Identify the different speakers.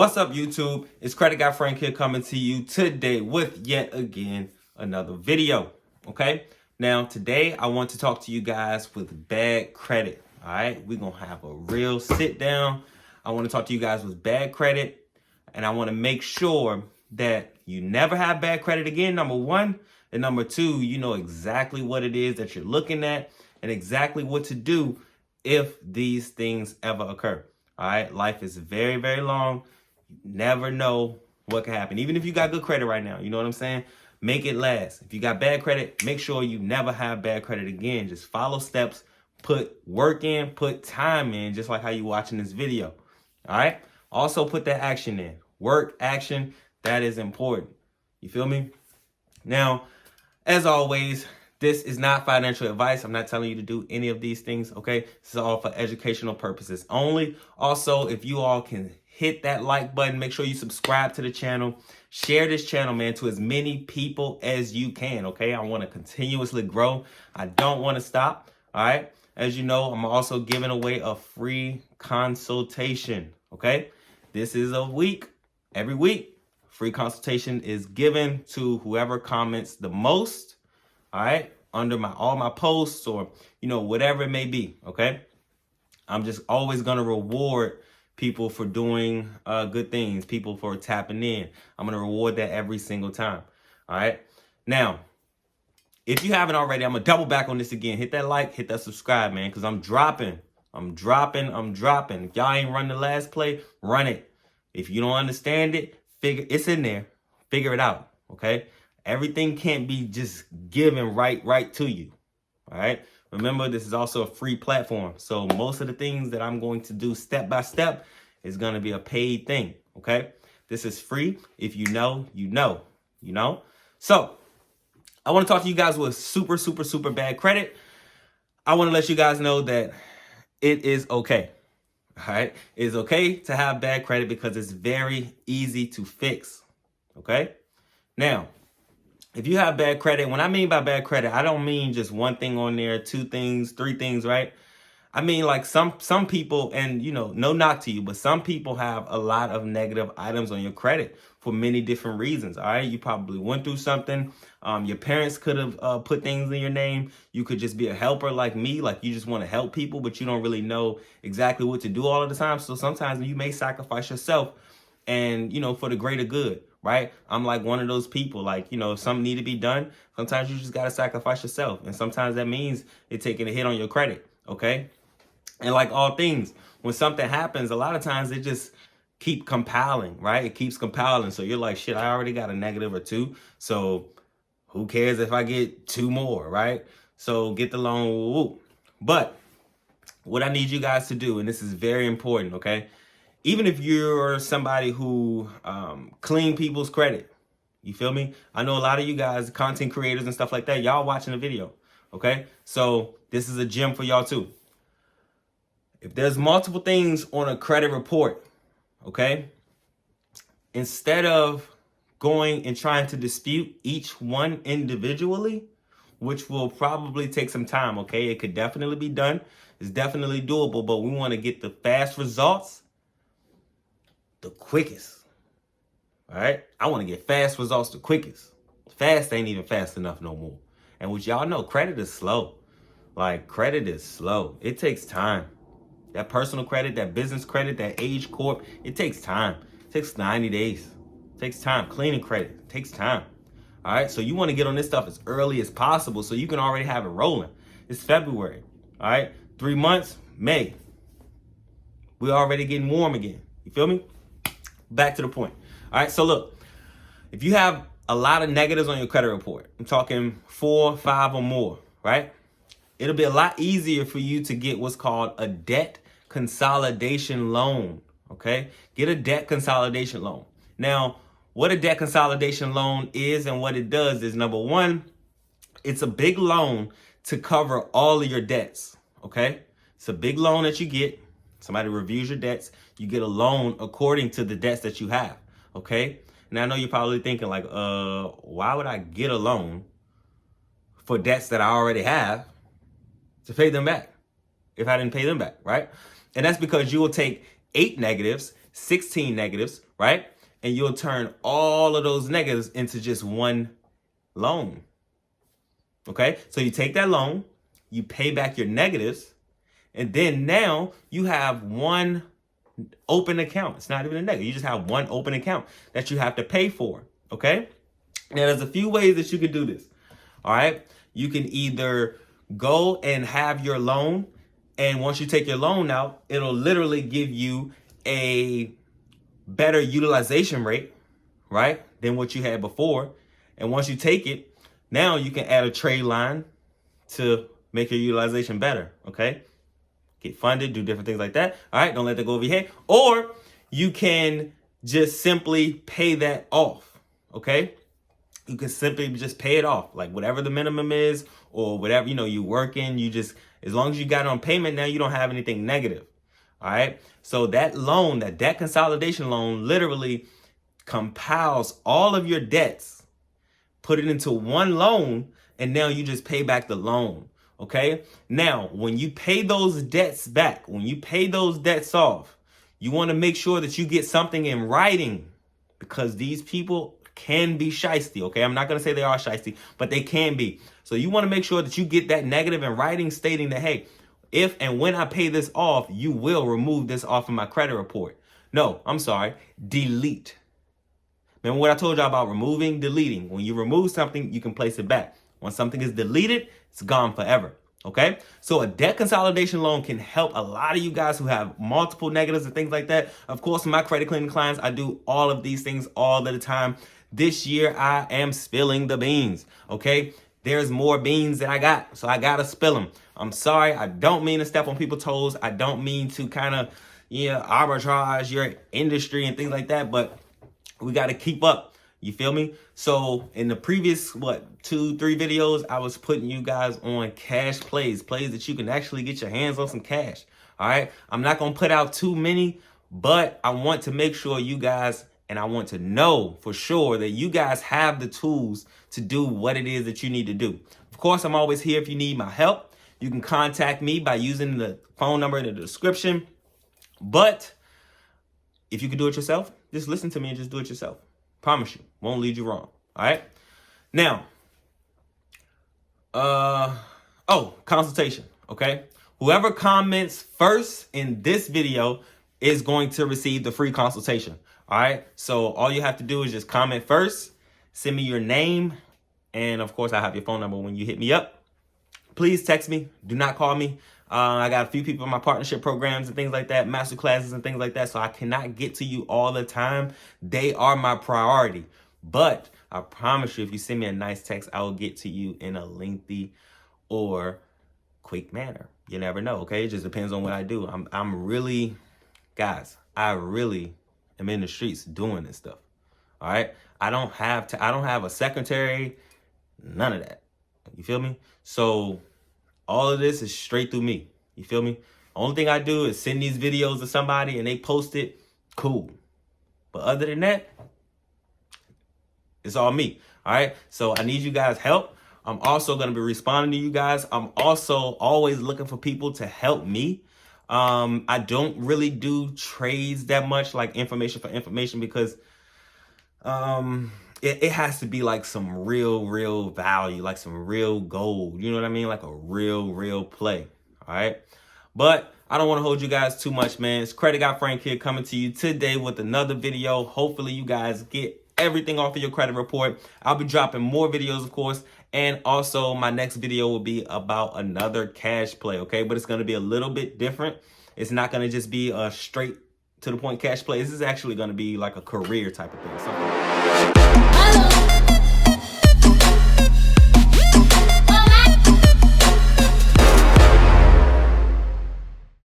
Speaker 1: What's up, YouTube? It's Credit Guy Frank here coming to you today with yet again another video. Okay, now today I want to talk to you guys with bad credit. All right, we're gonna have a real sit down. I want to talk to you guys with bad credit, and I want to make sure that you never have bad credit again, number one. And number two, you know exactly what it is that you're looking at and exactly what to do if these things ever occur. All right, life is very, very long. You never know what can happen. Even if you got good credit right now, you know what I'm saying? Make it last. If you got bad credit, make sure you never have bad credit again. Just follow steps, put work in, put time in, just like how you watching this video. All right? Also put that action in. Work, action, that is important. You feel me? Now, as always, this is not financial advice. I'm not telling you to do any of these things, okay? This is all for educational purposes only. Also, if you all can hit that like button, make sure you subscribe to the channel. Share this channel, man, to as many people as you can, okay? I want to continuously grow. I don't want to stop, all right? As you know, I'm also giving away a free consultation, okay? This is a week, every week. Free consultation is given to whoever comments the most, all right, under all my posts or, you know, whatever it may be, okay? I'm just always going to reward people for doing good things, people for tapping in. I'm going to reward that every single time, all right? Now, if you haven't already, I'm going to double back on this again. Hit that like, hit that subscribe, man, because I'm dropping. If y'all ain't run the last play, run it. If you don't understand it, it's in there. Figure it out, okay? Everything can't be just given right to you, all right? Remember, this is also a free platform. So most of the things that I'm going to do step by step is going to be a paid thing, okay? This is free. If you know, you know, you know? So I want to talk to you guys with super bad credit. I want to let you guys know that it is okay, all right? It's okay to have bad credit because it's very easy to fix, okay? Now, if you have bad credit, when I mean by bad credit, I don't mean just one thing on there, two things, three things, right? I mean, like some people, and you know, no knock to you, but some people have a lot of negative items on your credit for many different reasons, all right? You probably went through something. Your parents could have put things in your name. You could just be a helper like me, like you just want to help people, but you don't really know exactly what to do all of the time. So sometimes you may sacrifice yourself and, you know, for the greater good. Right? I'm like one of those people, like, you know, if something need to be done, sometimes you just got to sacrifice yourself. And sometimes that means it taking a hit on your credit. Okay. And like all things, when something happens, a lot of times it just keep compiling, right? It keeps compiling. So you're like, shit, I already got a negative or two. So who cares if I get two more, right? So get the loan. Woo. But what I need you guys to do, and this is very important, okay? Even if you're somebody who clean people's credit, you feel me? I know a lot of you guys, content creators and stuff like that, y'all watching the video, okay? So this is a gem for y'all too. If there's multiple things on a credit report, okay? Instead of going and trying to dispute each one individually, which will probably take some time, okay? It could definitely be done. It's definitely doable, but we want to get the fast results the quickest. All right, I want to get fast results the quickest. Fast ain't even fast enough no more. And what y'all know, credit is slow. Like, credit is slow. It takes time. That personal credit, that business credit, that age corp, it takes time. It takes 90 days. It takes time. Cleaning credit, it takes time. All right, so you want to get on this stuff as early as possible so you can already have it rolling. It's February. All right, 3 months, May. We're already getting warm again. You feel me? Back to the point. All right, so look, if you have a lot of negatives on your credit report, I'm talking 4, 5 or more, right? It'll be a lot easier for you to get what's called a debt consolidation loan, okay? Get a debt consolidation loan. Now, what a debt consolidation loan is and what it does is, number one, it's a big loan to cover all of your debts, okay? It's a big loan that you get. Somebody reviews your debts. You get a loan according to the debts that you have, okay? And I know you're probably thinking like, why would I get a loan for debts that I already have to pay them back if I didn't pay them back, right? And that's because you will take 8 negatives 16 negatives, right? And you'll turn all of those negatives into just one loan. Okay, so you take that loan, you pay back your negatives, and then now you have one open account. It's not even a negative. You just have one open account that you have to pay for. Okay, now there's a few ways that you can do this. All right, you can either go and have your loan, and once you take your loan out, it'll literally give you a better utilization rate, right, than what you had before. And once you take it, now you can add a trade line to make your utilization better, okay? Get funded, do different things like that. All right, don't let that go over your head. Or you can just simply pay that off, okay? You can simply just pay it off, like whatever the minimum is or whatever, you working, you just, as long as you got it on payment, now you don't have anything negative, all right? So that loan, that debt consolidation loan, literally compiles all of your debts, put it into one loan, and now you just pay back the loan, okay? Now, when you pay those debts back, when you pay those debts off, you want to make sure that you get something in writing, because these people can be shiesty, okay? I'm not going to say they are shiesty, but they can be. So you want to make sure that you get that negative in writing stating that, hey, if and when I pay this off, you will remove this off of my credit report. No, I'm sorry, delete. Remember what I told y'all about removing, deleting. When you remove something, you can place it back. When something is deleted, it's gone forever, okay? So a debt consolidation loan can help a lot of you guys who have multiple negatives and things like that. Of course, my credit cleaning clients, I do all of these things all of the time. This year, I am spilling the beans, okay? There's more beans that I got, so I gotta spill them. I'm sorry, I don't mean to step on people's toes. I don't mean to kind of, arbitrage your industry and things like that, but we got to keep up. You feel me? So in the previous, 2-3 videos, I was putting you guys on cash plays that you can actually get your hands on some cash. All right. I'm not going to put out too many, but I want to make sure you guys, and I want to know for sure that you guys have the tools to do what it is that you need to do. Of course, I'm always here if you need my help. You can contact me by using the phone number in the description. But if you can do it yourself, just listen to me and just do it yourself. Promise you, won't lead you wrong. All right. Now, consultation. Okay. Whoever comments first in this video is going to receive the free consultation. All right. So all you have to do is just comment first, send me your name, and of course I have your phone number when you hit me up. Please text me. Do not call me. I got a few people in my partnership programs and things like that, master classes and things like that. So I cannot get to you all the time. They are my priority. But I promise you, if you send me a nice text, I will get to you in a lengthy or quick manner. You never know, okay? It just depends on what I do. I'm really, guys, I really am in the streets doing this stuff. All right? I don't have a secretary, none of that. You feel me? So all of this is straight through me. You feel me? Only thing I do is send these videos to somebody and they post it. Cool. But other than that, it's all me. All right. So I need you guys' help. I'm also going to be responding to you guys. I'm also always looking for people to help me. I don't really do trades that much, like information for information, because it has to be like some real value, like some real gold. You know what I mean? Like a real play. All right. But I don't want to hold you guys too much, man. It's Credit Guy Frank here coming to you today with another video. Hopefully you guys get everything off of your credit report. I'll be dropping more videos, of course. And also my next video will be about another cash play. Okay. But it's going to be a little bit different. It's not going to just be a straight to the point cash play. This is actually going to be like a career type of thing. Something.